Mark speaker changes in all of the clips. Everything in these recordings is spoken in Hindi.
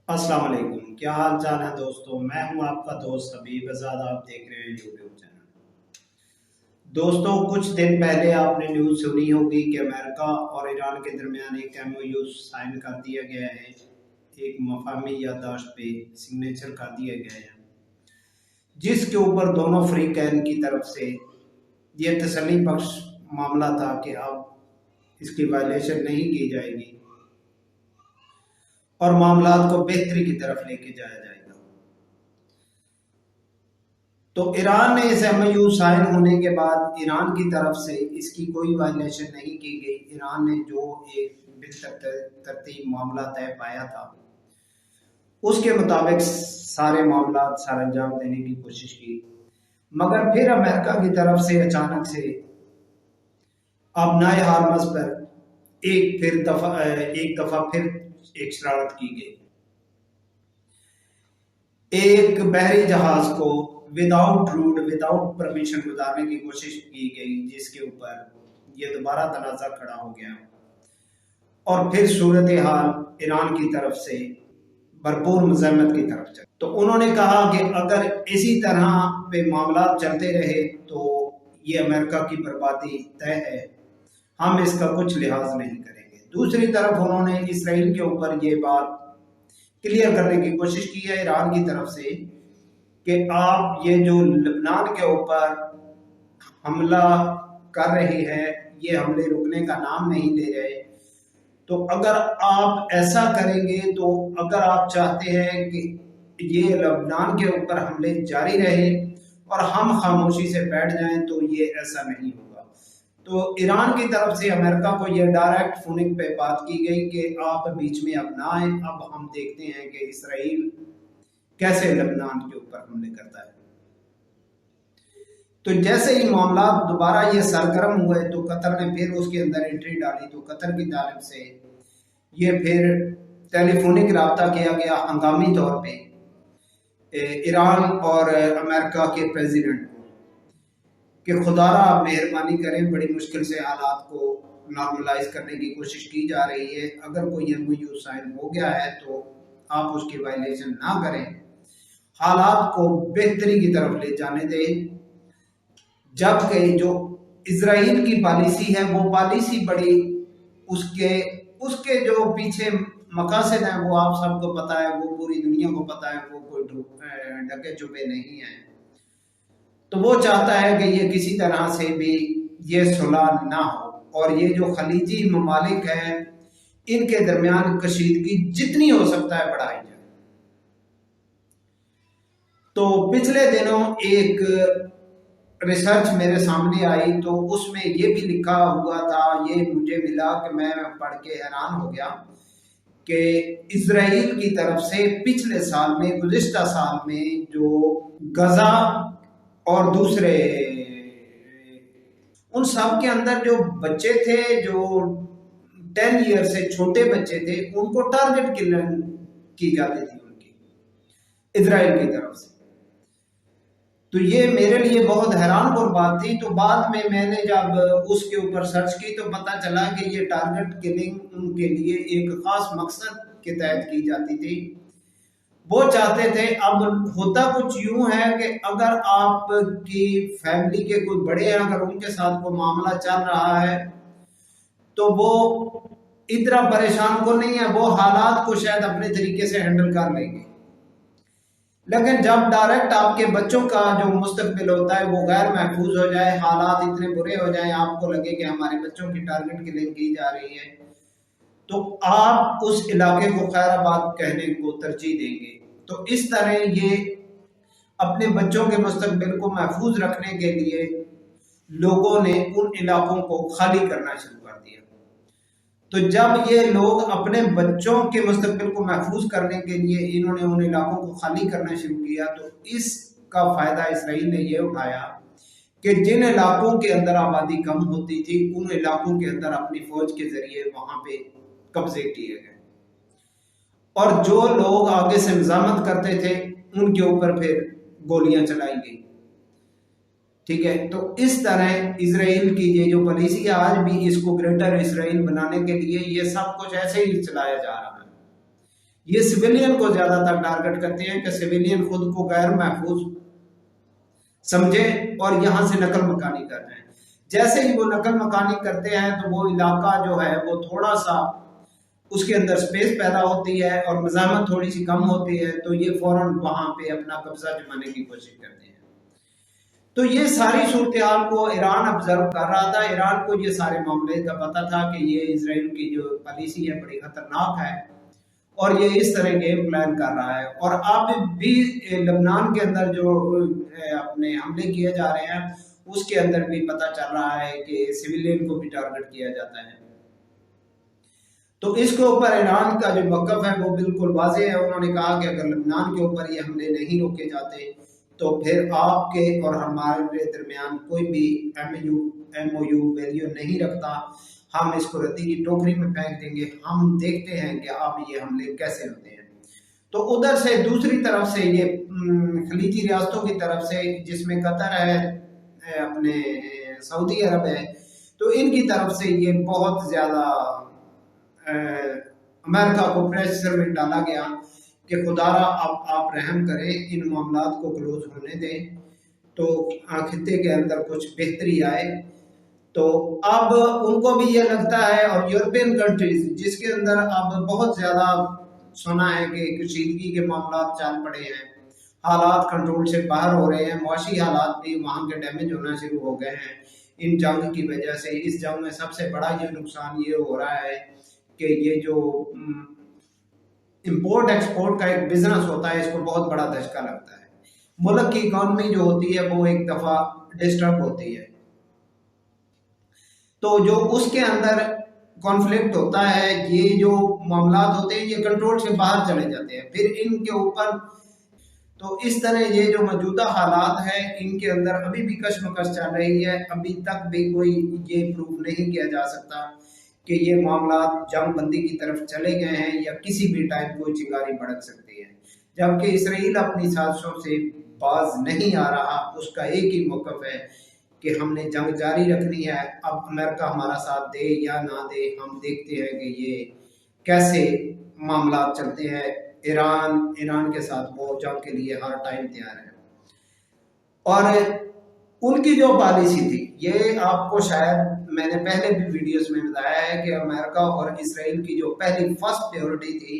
Speaker 1: अस्सलाम वालेकुम। क्या हाल चाल है दोस्तों। मैं हूं आपका दोस्त हबीब आजाद। आप देख रहे हैं यूट्यूब चैनल। दोस्तों, कुछ दिन पहले आपने न्यूज़ सुनी होगी कि अमेरिका और ईरान के दरमियान एक एमओयू साइन कर दिया गया है। एक मफाहमी याददाश्त पे सिग्नेचर कर दिए गए हैं, जिसके ऊपर दोनों फ्रीकैन की तरफ से ये तसल्ली बख्श मामला था कि अब इसकी वायलेशन नहीं की जाएगी और मामलात को बेहतरी की तरफ लेके जाया जाएगा। तो ईरान ने इस एमओयू साइन होने के बाद ईरान की तरफ से इसकी कोई वायलेशन नहीं की गई। ईरान ने जो एक तरतीब मामला तय पाया था उसके मुताबिक सारे मामला सर अंजाम देने की कोशिश की, मगर फिर अमेरिका की तरफ से अचानक से अब नए हार्मस पर एक दफा फिर एक शरारत की गई। एक बहरी जहाज को विदाउट रूट विदाउट परमिशन गुजारने की कोशिश की गई, जिसके ऊपर यह दोबारा तनाज़ा खड़ा हो गया और फिर सूरत हाल ईरान की तरफ से भरपूर मज़म्मत की तरफ चली। तो उन्होंने कहा कि अगर इसी तरह पे मामला चलते रहे तो ये अमेरिका की बर्बादी तय है, हम इसका कुछ लिहाज नहीं करेंगे। दूसरी तरफ उन्होंने इसराइल के ऊपर ये बात क्लियर करने की कोशिश की है ईरान की तरफ से कि आप ये जो लबनान के ऊपर हमला कर रहे हैं, ये हमले रुकने का नाम नहीं ले रहे। तो अगर आप ऐसा करेंगे, तो अगर आप चाहते हैं कि ये लबनान के ऊपर हमले जारी रहे और हम खामोशी से बैठ जाएं, तो ये ऐसा नहीं होगा। तो ईरान की तरफ से अमेरिका को ये डायरेक्ट फोनिक पे बात की गई कि आप बीच में अब ना आए। अब हम देखते हैं कि इसराइल कैसे लबनान के ऊपर हमले करता है। तो जैसे ही मामला दोबारा ये सरगर्म हुए तो कतर ने फिर उसके अंदर एंट्री डाली। तो कतर की जानिब से ये फिर टेलीफोनिक रब्ता किया गया हंगामी तौर पे ईरान और अमेरिका के प्रेसिडेंट को कि खुदारा आप मेहरबानी करें, बड़ी मुश्किल से हालात को नॉर्मलाइज करने की कोशिश की जा रही है। अगर कोई एमओयू साइन हो गया है तो आप उसकी वायलेशन ना करें, हालात को बेहतरी की तरफ ले जाने दें। जबकि जो इजराइल की पॉलिसी है वो पॉलिसी बड़ी उसके उसके जो पीछे मकासद हैं वो आप सबको पता है, वो पूरी दुनिया को पता है, वो कोई ढके छुपे नहीं है। तो वो चाहता है कि ये किसी तरह से भी ये सुलह ना हो और ये जो खलीजी ममालिक हैं इनके दरमियान कशीदगी जितनी हो सकता है बढ़ाई जाए। तो पिछले दिनों एक रिसर्च मेरे सामने आई, तो उसमें ये भी लिखा हुआ था, ये मुझे मिला कि मैं पढ़ के हैरान हो गया कि इजराइल की तरफ से पिछले साल में, गुज़िश्ता साल में जो गजा और दूसरे उन सब के अंदर जो बच्चे थे, जो 10 ईयर से छोटे बच्चे थे, उनको टारगेट किलिंग की जाती थी उनकी इजराइल की तरफ से। तो ये मेरे लिए बहुत हैरानकुन बात थी। तो बाद में मैंने जब उसके ऊपर सर्च की तो पता चला कि ये टारगेट किलिंग उनके लिए एक खास मकसद के तहत की जाती थी। वो चाहते थे, अब होता कुछ यूं है कि अगर आपकी फैमिली के कोई बड़े हैं, अगर उनके साथ कोई मामला चल रहा है तो वो इतना परेशान को नहीं है, वो हालात को शायद अपने तरीके से हैंडल कर लेंगे। लेकिन जब डायरेक्ट आपके बच्चों का जो मुस्तकबिल होता है वो गैर महफूज हो जाए, हालात इतने बुरे हो जाए, आपको लगे कि हमारे बच्चों की टारगेट किलिंग की जा रही है, तो आप उस इलाके को खैराबाद कहने को तरजीह देंगे। तो इस तरह ये अपने बच्चों के मुस्तकबिल को महफूज रखने के लिए लोगों ने उन इलाकों को खाली करना शुरू कर दिया। तो जब ये लोग अपने बच्चों के मुस्तकबिल को महफूज करने के लिए इन्होंने उन इलाकों को खाली करना शुरू किया, तो इसका फायदा इसराइल ने ये उठाया कि जिन इलाकों के अंदर आबादी कम होती थी उन इलाकों के अंदर अपनी फौज के जरिए वहां पे कब्जे किए गए और जो लोग आगे से मज़ामत करते थे उनके ऊपर फिर गोलियां चलाई गई। ठीक है, तो इस तरह इसराइल की ये जो पॉलिसी है, आज भी इसको ग्रेटर इसराइल बनाने के लिए ये सब कुछ ऐसे ही चलाया जा रहा है। ये सिविलियन को ज्यादातर टारगेट करते हैं कि सिविलियन खुद को गैर महफूज समझे और यहां से नकल मकानी कर रहे हैं। जैसे ही वो नकल मकानी करते हैं तो वो इलाका जो है वो थोड़ा सा उसके अंदर स्पेस पैदा होती है और मज़ाहमत थोड़ी सी कम होती है, तो ये फौरन वहां पे अपना कब्जा जमाने की कोशिश करते हैं। तो ये सारी सूरत हाल को ईरान ऑब्जर्व कर रहा था। ईरान को ये सारे मामले का पता था कि ये इसराइल की जो पॉलिसी है बड़ी खतरनाक है और ये इस तरह गेम प्लान कर रहा है। और अब भी लबनान के अंदर जो अपने हमले किए जा रहे हैं उसके अंदर भी पता चल रहा है कि सिविलियन को भी टारगेट किया जाता है। तो इसके ऊपर ईरान का जो मौक़िफ़ है वो बिल्कुल वाज़ेह है। उन्होंने कहा कि अगर लबनान के ऊपर ये हमले नहीं रोके जाते तो फिर आपके और हमारे दरमियान कोई भी MOU वैल्यू नहीं रखता, हम इसको रद्दी की टोकरी में फेंक देंगे। हम देखते हैं कि अब ये हमले कैसे होते हैं। तो उधर से दूसरी तरफ से ये खलीजी रियासतों की तरफ से, जिसमें कतर है, अपने सऊदी अरब है, तो इनकी तरफ से ये बहुत ज़्यादा अमेरिका को प्रेशर में डाला गया कि खुदारा आप रहम करें, इन मामलात को क्लोज होने दें तो खित्ते के अंदर कुछ बेहतरी आए। तो अब उनको भी ये लगता है, और यूरोपियन कंट्रीज जिसके अंदर अब बहुत ज़्यादा सुना है कि कशीदगी के मामलात चल पड़े हैं, हालात कंट्रोल से बाहर हो रहे हैं, मुआशी हालात भी वहाँ के डैमेज होना शुरू हो गए हैं इन जंग की वजह से। इस जंग में सबसे बड़ा ये नुकसान ये हो रहा है कि ये जो इंपोर्ट एक्सपोर्ट का एक बिजनेस होता है, इसको बहुत बड़ा धक्का लगता है। मुल्क की इकॉनमी जो होती है वो एक दफा डिस्टर्ब होती है, तो जो उसके अंदर कॉन्फ्लिक्ट होता है, ये जो मामलात होते हैं ये कंट्रोल से बाहर चले जाते हैं फिर इनके ऊपर। तो इस तरह ये जो मौजूदा हालात है इनके अंदर अभी भी कशमकश चल रही है। अभी तक भी कोई ये प्रूव नहीं किया जा सकता कि ये मामला जंग बंदी की तरफ चले गए हैं या किसी भी टाइम कोई चिंगारी भड़क सकती है। जबकि इसराइल अपनी साजिशों से बाज नहीं आ रहा, उसका एक ही मौक़िफ़ है कि हमने जंग जारी रखनी है। अब अमेरिका हमारा साथ दे या ना दे, हम देखते हैं कि ये कैसे मामला चलते हैं। ईरान के साथ वो जंग के लिए हर टाइम तैयार है। और उनकी जो पॉलिसी थी, ये आपको शायद मैंने पहले भी वीडियोस में बताया है कि अमेरिका और इसराइल की जो पहली फर्स्ट प्रायोरिटी थी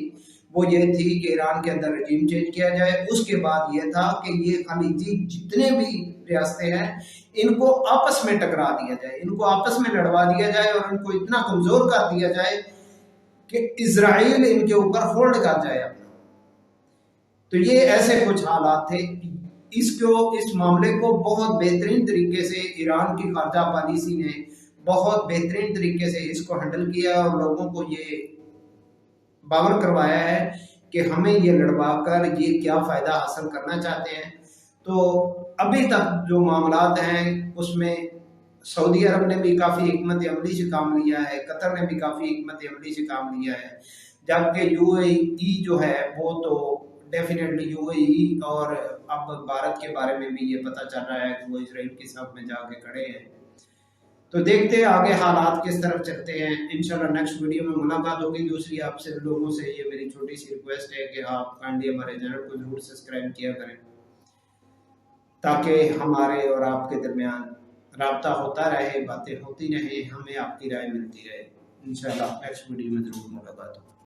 Speaker 1: वो ये थी कि ईरान के अंदर रजीम चेंज किया जाए। उसके बाद ये था कि ये खलीजी जितने भी रियासतें हैं इनको आपस में टकरा दिया जाए, इनको आपस में लड़वा दिया जाए और इनको इतना कमजोर कर दिया जाए कि इजराइल इनके ऊपर होल्ड कर जाए अपना। तो ये ऐसे कुछ हालात थे। इस मामले को बहुत बेहतरीन तरीके से ईरान की खारजा पॉलिसी ने बहुत बेहतरीन तरीके से इसको हैंडल किया और लोगों को ये बावर करवाया है कि हमें ये लड़वा कर ये क्या फ़ायदा हासिल करना चाहते हैं। तो अभी तक जो मामलात हैं उसमें सऊदी अरब ने भी काफ़ी हिकमत अमली से काम लिया है, कतर ने भी काफ़ी हिकमत अमली से काम लिया है, जबकि UAE जो है वो तो डेफिनेटली UAE और अब भारत के बारे में भी ये पता चल रहा है कि वो इसराइल के साथ में जाके खड़े हैं। तो देखते हैं आगे हालात किस तरफ चलते हैं। इंशाल्लाह नेक्स्ट वीडियो में मुलाकात होगी। दूसरी आपसे लोगों से ये मेरी छोटी सी रिक्वेस्ट है कि आप काइंडली हमारे चैनल को जरूर सब्सक्राइब किया करें ताकि हमारे और आपके दरमियान राब्ता होता रहे, बातें होती रहें, हमें आपकी राय मिलती रहे। इंशाल्लाह नेक्स्ट वीडियो में जरूर मुलाकात होगी।